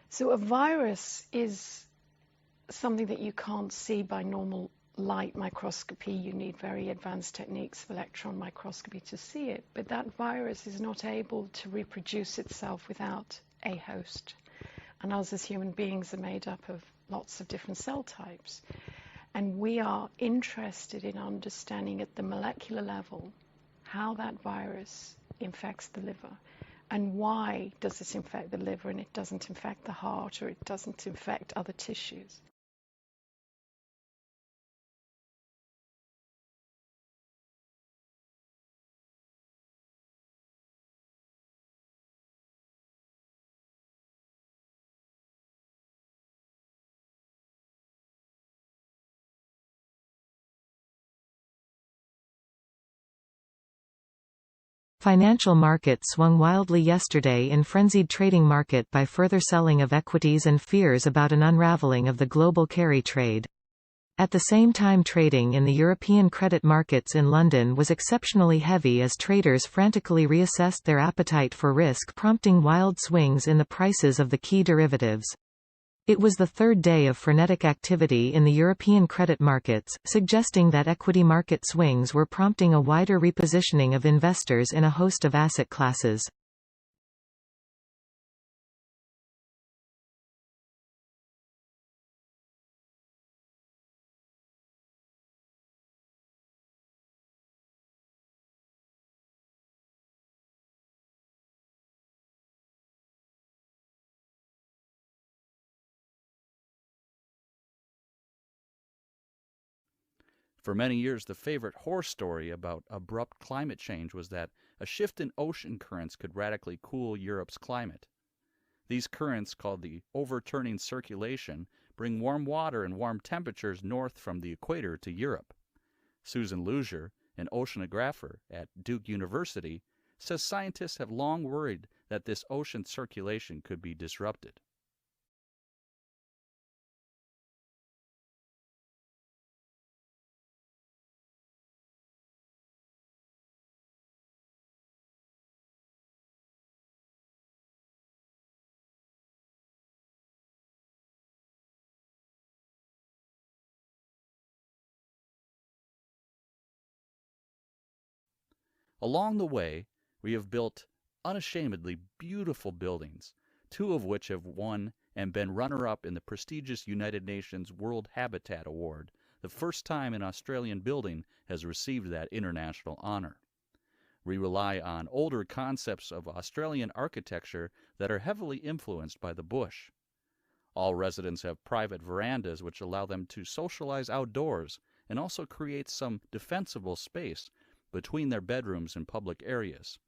So a virus is something that you can't see by normal light microscopy. You need very advanced techniques of electron microscopy to see it. But that virus is not able to reproduce itself without a host. And us as human beings are made up of lots of different cell types. And we are interested in understanding at the molecular level how that virus infects the liver. And why does this infect the liver and it doesn't infect the heart or it doesn't infect other tissues? Financial markets swung wildly yesterday in frenzied trading market by further selling of equities and fears about an unraveling of the global carry trade. At the same time, trading in the European credit markets in London was exceptionally heavy as traders frantically reassessed their appetite for risk, prompting wild swings in the prices of the key derivatives. It was the third day of frenetic activity in the European credit markets, suggesting that equity market swings were prompting a wider repositioning of investors in a host of asset classes. For many years, the favorite horror story about abrupt climate change was that a shift in ocean currents could radically cool Europe's climate. These currents, called the overturning circulation, bring warm water and warm temperatures north from the equator to Europe. Susan Luzier, an oceanographer at Duke University, says scientists have long worried that this ocean circulation could be disrupted. Along the way, we have built unashamedly beautiful buildings, two of which have won and been runner-up in the prestigious United Nations World Habitat Award, the first time an Australian building has received that international honor. We rely on older concepts of Australian architecture that are heavily influenced by the bush. All residents have private verandas which allow them to socialize outdoors and also create some defensible space between their bedrooms and public areas.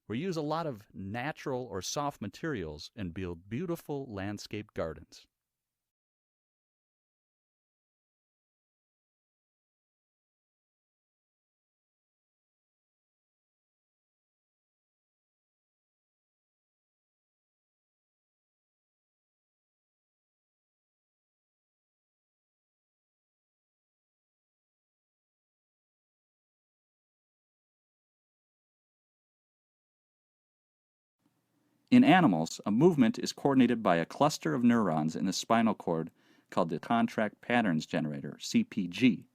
We use a lot of natural or soft materials and build beautiful landscape gardens. In animals, a movement is coordinated by a cluster of neurons in the spinal cord called the contract patterns generator, CPG.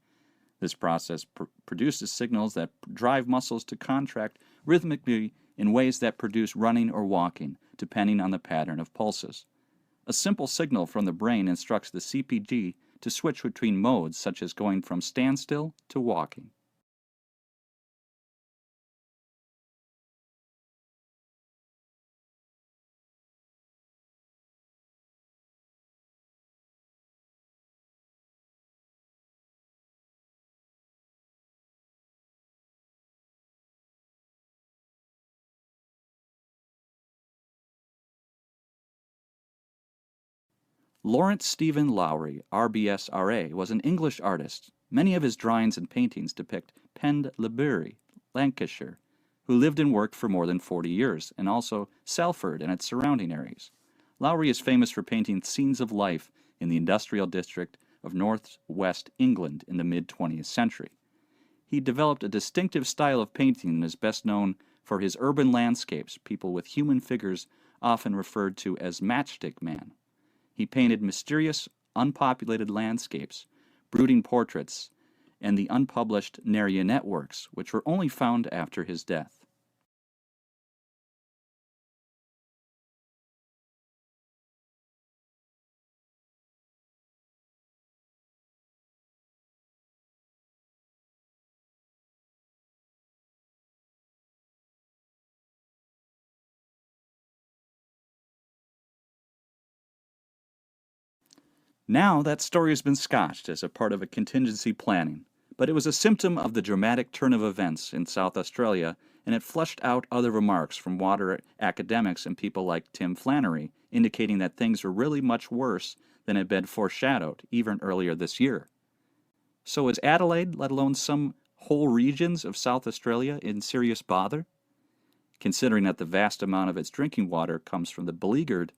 This process produces signals that drive muscles to contract rhythmically in ways that produce running or walking, depending on the pattern of pulses. A simple signal from the brain instructs the CPG to switch between modes, such as going from standstill to walking. Lawrence Stephen Lowry, RBSRA, was an English artist. Many of his drawings and paintings depict Pendlebury, Lancashire, who lived and worked for more than 40 years, and also Salford and its surrounding areas. Lowry is famous for painting scenes of life in the industrial district of northwest England in the mid-20th century. he developed a distinctive style of painting and is best known for his urban landscapes, people with human figures often referred to as matchstick man. He painted mysterious, unpopulated landscapes, brooding portraits, and the unpublished marionette works, which were only found after his death. Now that story has been scotched as a part of a contingency planning, but it was a symptom of the dramatic turn of events in South Australia, and it flushed out other remarks from water academics and people like Tim Flannery, indicating that things were really much worse than had been foreshadowed even earlier this year. So is Adelaide, let alone some whole regions of South Australia, in serious bother? Considering that the vast amount of its drinking water comes from the beleaguered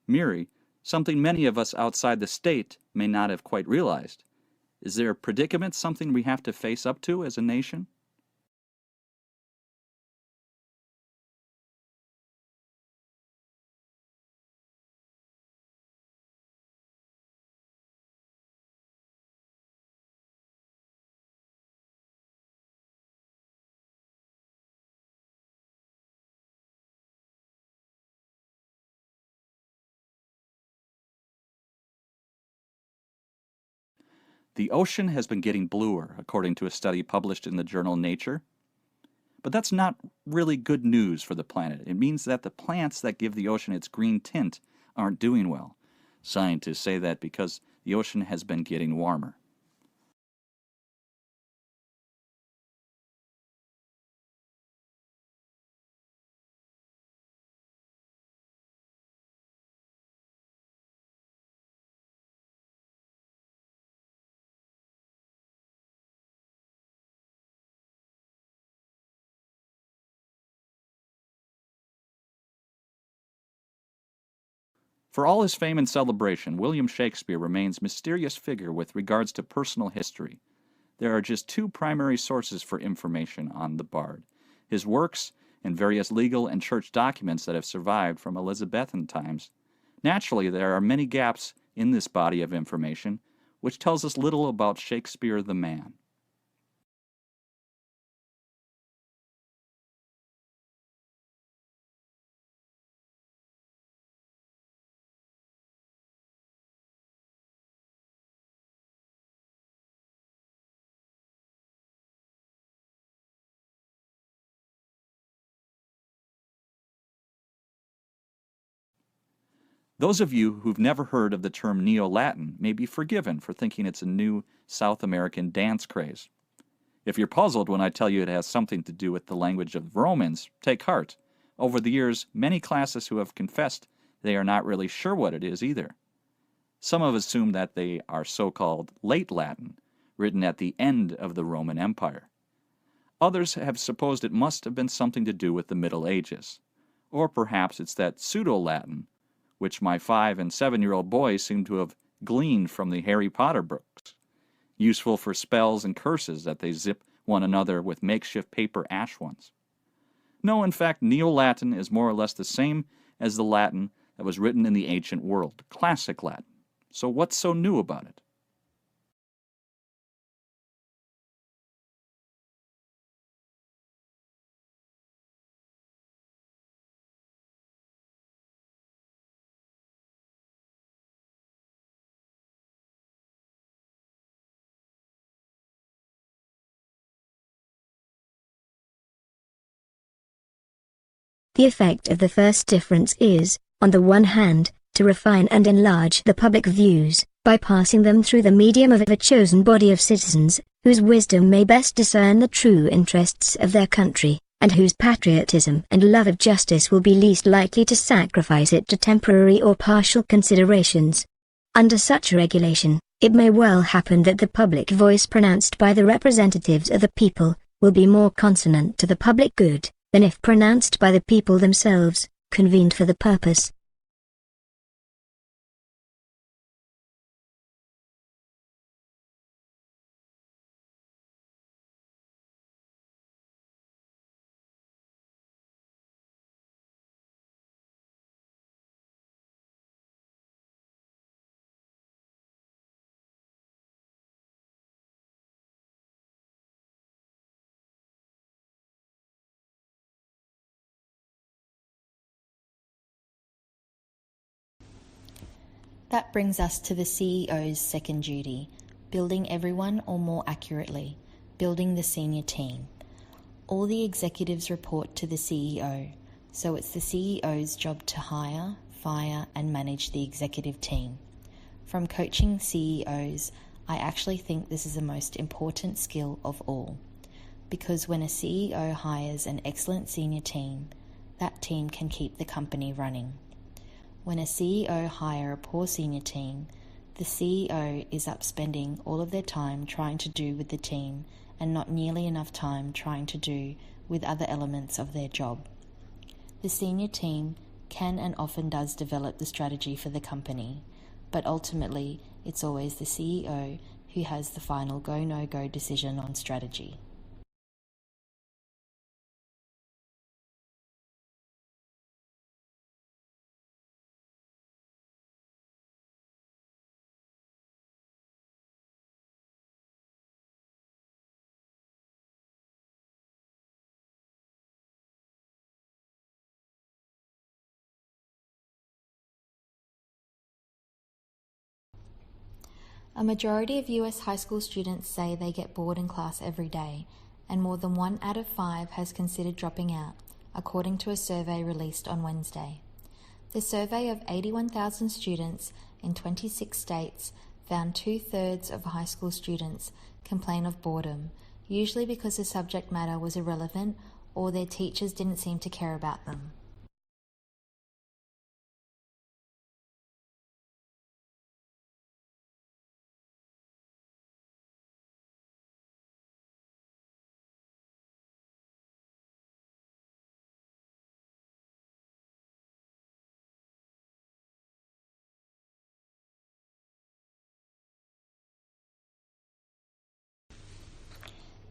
Murray, something many of us outside the state may not have quite realized. Is there a predicament, something we have to face up to as a nation? The ocean has been getting bluer, according to a study published in the journal Nature. But that's not really good news for the planet. It means that the plants that give the ocean its green tint aren't doing well. Scientists say that because the ocean has been getting warmer. For all his fame and celebration, William Shakespeare remains a mysterious figure with regards to personal history. There are just two primary sources for information on the bard: his works and various legal and church documents that have survived from Elizabethan times. Naturally, there are many gaps in this body of information, which tells us little about Shakespeare the man. Those of you who've never heard of the term Neolatin may be forgiven for thinking it's a new South American dance craze. If you're puzzled when I tell you it has something to do with the language of Romans, take heart. Over the years, many classes who have confessed they are not really sure what it is either. Some have assumed that they are so-called late Latin, written at the end of the Roman Empire. Others have supposed it must have been something to do with the Middle Ages. Or perhaps it's that pseudo-Latin, which my 5- and 7-year-old boys seem to have gleaned from the Harry Potter books, useful for spells and curses that they zip one another with makeshift paper ash ones. No, in fact, Neo-Latin is more or less the same as the Latin that was written in the ancient world, classic Latin. So what's so new about it? The effect of the first difference is, on the one hand, to refine and enlarge the public views, by passing them through the medium of a chosen body of citizens, whose wisdom may best discern the true interests of their country, and whose patriotism and love of justice will be least likely to sacrifice it to temporary or partial considerations. Under such regulation, it may well happen that the public voice pronounced by the representatives of the people, will be more consonant to the public good, than if pronounced by the people themselves, convened for the purpose. That brings us to the CEO's second duty, building everyone, or more accurately, building the senior team. All the executives report to the CEO, so it's the CEO's job to hire, fire, and manage the executive team. From coaching CEOs, I actually think this is the most important skill of all, because when a CEO hires an excellent senior team, that team can keep the company running. When a CEO hires a poor senior team, the CEO is up spending all of their time trying to do with the team and not nearly enough time trying to do with other elements of their job. The senior team can and often does develop the strategy for the company, but ultimately it's always the CEO who has the final go-no-go decision on strategy. A majority of US high school students say they get bored in class every day, and more than 1 out of 5 has considered dropping out, according to a survey released on Wednesday. The survey of 81,000 students in 26 states found 2/3 of high school students complain of boredom, usually because the subject matter was irrelevant or their teachers didn't seem to care about them.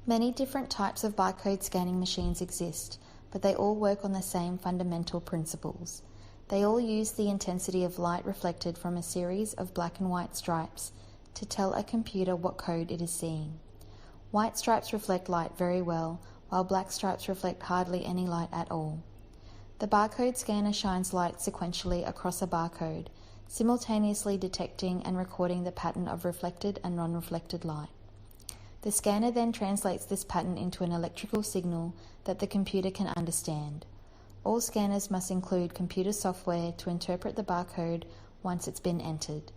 Many different types of barcode scanning machines exist, but they all work on the same fundamental principles. They all use the intensity of light reflected from a series of black and white stripes to tell a computer what code it is seeing. White stripes reflect light very well, while black stripes reflect hardly any light at all. The barcode scanner shines light sequentially across a barcode, simultaneously detecting and recording the pattern of reflected and non-reflected light. The scanner then translates this pattern into an electrical signal that the computer can understand. All scanners must include computer software to interpret the barcode once it's been entered.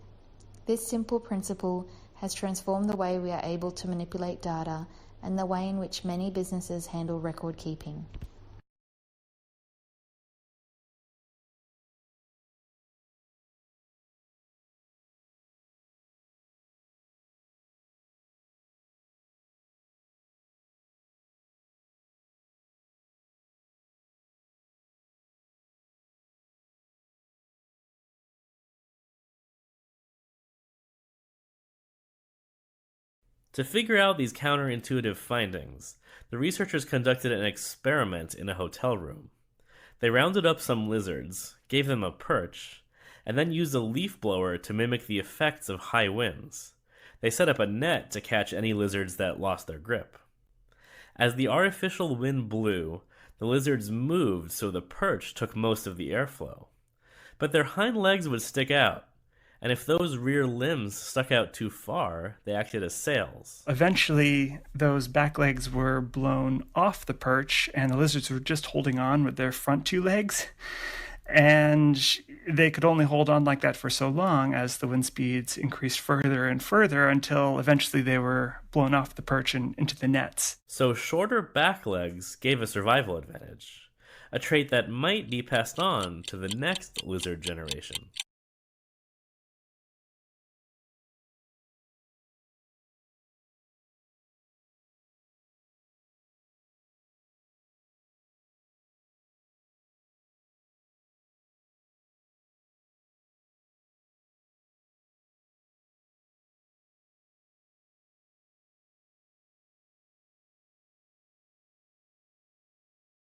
This simple principle has transformed the way we are able to manipulate data and the way in which many businesses handle record keeping. To figure out these counterintuitive findings, the researchers conducted an experiment in a hotel room. They rounded up some lizards, gave them a perch, and then used a leaf blower to mimic the effects of high winds. They set up a net to catch any lizards that lost their grip. As the artificial wind blew, the lizards moved so the perch took most of the airflow. But their hind legs would stick out, and if those rear limbs stuck out too far, they acted as sails. Eventually, those back legs were blown off the perch, and the lizards were just holding on with their front 2 legs. And they could only hold on like that for so long as the wind speeds increased further and further until eventually they were blown off the perch and into the nets. So shorter back legs gave a survival advantage, a trait that might be passed on to the next lizard generation.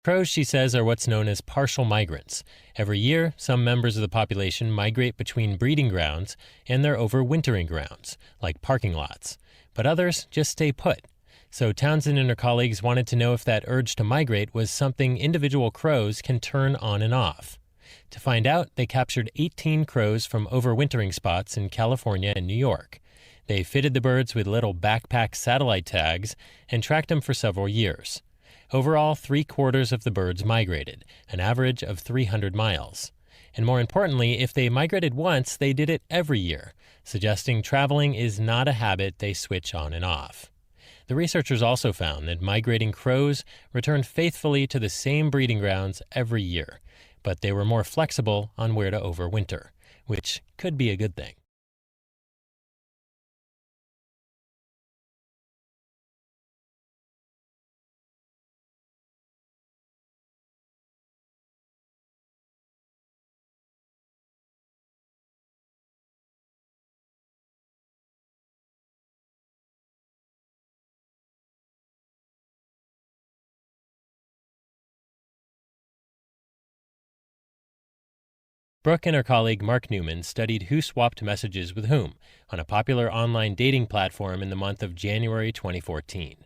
Crows, she says, are what's known as partial migrants. Every year, some members of the population migrate between breeding grounds and their overwintering grounds, like parking lots. But others just stay put. So Townsend and her colleagues wanted to know if that urge to migrate was something individual crows can turn on and off. To find out, they captured 18 crows from overwintering spots in California and New York. They fitted the birds with little backpack satellite tags and tracked them for several years. Overall, 3/4 of the birds migrated, an average of 300 miles. And more importantly, if they migrated once, they did it every year, suggesting traveling is not a habit they switch on and off. The researchers also found that migrating crows returned faithfully to the same breeding grounds every year, but they were more flexible on where to overwinter, which could be a good thing. Brooke and her colleague Mark Newman studied who swapped messages with whom on a popular online dating platform in the month of January 2014.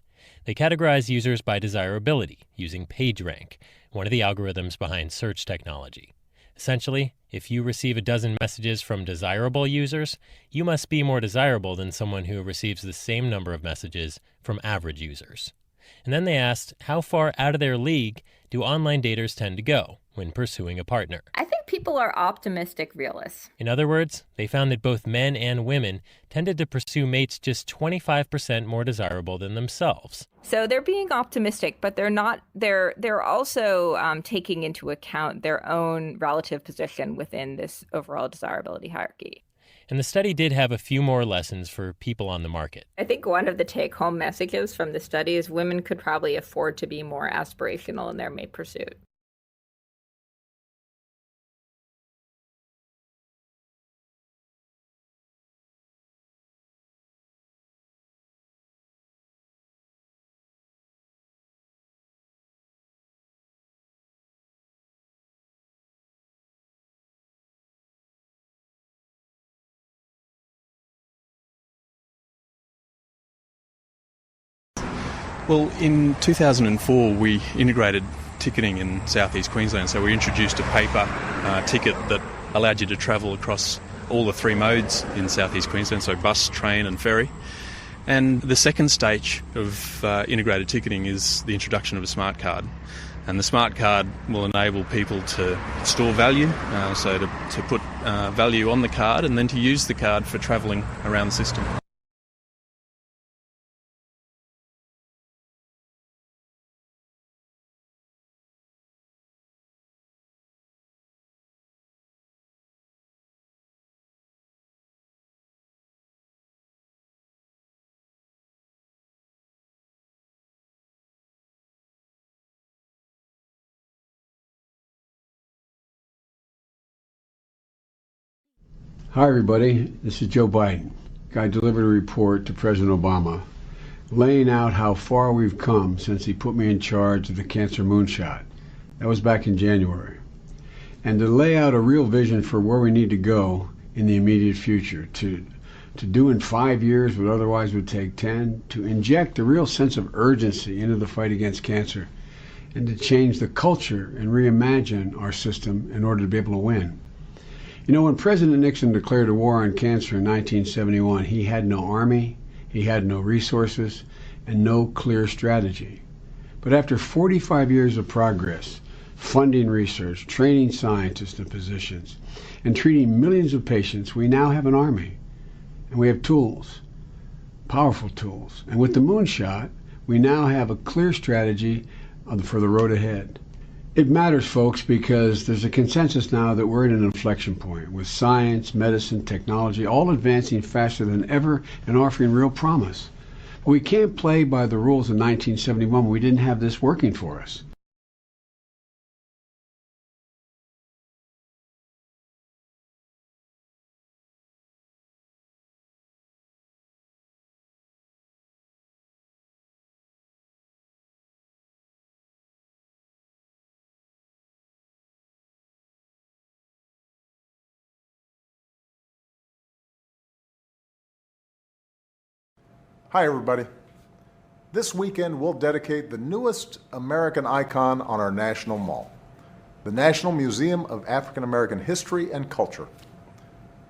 They categorized users by desirability using PageRank, one of the algorithms behind search technology. Essentially, if you receive a dozen messages from desirable users, you must be more desirable than someone who receives the same number of messages from average users. And then they asked, how far out of their league do online daters tend to go when pursuing a partner? I think people are optimistic realists. In other words, they found that both men and women tended to pursue mates just 25% more desirable than themselves. So they're being optimistic, but they're also taking into account their own relative position within this overall desirability hierarchy. And the study did have a few more lessons for people on the market. I think one of the take-home messages from the study is women could probably afford to be more aspirational in their mate pursuit. Well, in 2004, we integrated ticketing in southeast Queensland, so we introduced a paper ticket that allowed you to travel across all the three modes in southeast Queensland, so bus, train and ferry. And the second stage of integrated ticketing is the introduction of a smart card. And the smart card will enable people to store value, so to put value on the card and then to use the card for travelling around the system. Hi everybody, this is Joe Biden. I delivered a report to President Obama laying out how far we've come since he put me in charge of the cancer moonshot. That was back in January. And to lay out a real vision for where we need to go in the immediate future, to do in 5 years what otherwise would take 10, to inject a real sense of urgency into the fight against cancer, and to change the culture and reimagine our system in order to be able to win. You know, when President Nixon declared a war on cancer in 1971, he had no army, he had no resources, and no clear strategy. But after 45 years of progress, funding research, training scientists and physicians, and treating millions of patients, we now have an army. And we have tools, powerful tools. And with the moonshot, we now have a clear strategy for the road ahead. It matters, folks, because there's a consensus now that we're at an inflection point with science, medicine, technology, all advancing faster than ever and offering real promise. But we can't play by the rules of 1971 when we didn't have this working for us. Hi everybody. This weekend we'll dedicate the newest American icon on our national mall. the National Museum of African American History and Culture.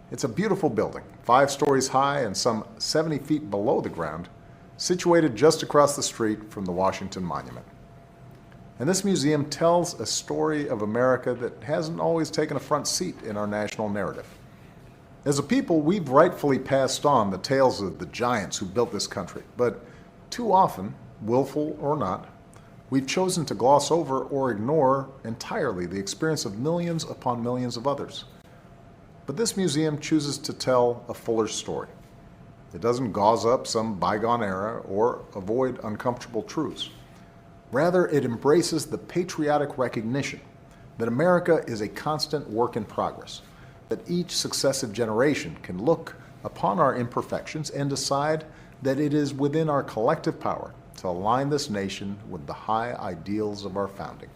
It's a beautiful building, 5 stories high and some 70 feet below the ground, situated just across the street from the Washington Monument. And this museum tells a story of America that hasn't always taken a front seat in our national narrative. As a people, we've rightfully passed on the tales of the giants who built this country, but too often, willful or not, we've chosen to gloss over or ignore entirely the experience of millions upon millions of others. But this museum chooses to tell a fuller story. It doesn't gauze up some bygone era or avoid uncomfortable truths. Rather, it embraces the patriotic recognition that America is a constant work in progress, that each successive generation can look upon our imperfections and decide that it is within our collective power to align this nation with the high ideals of our founding.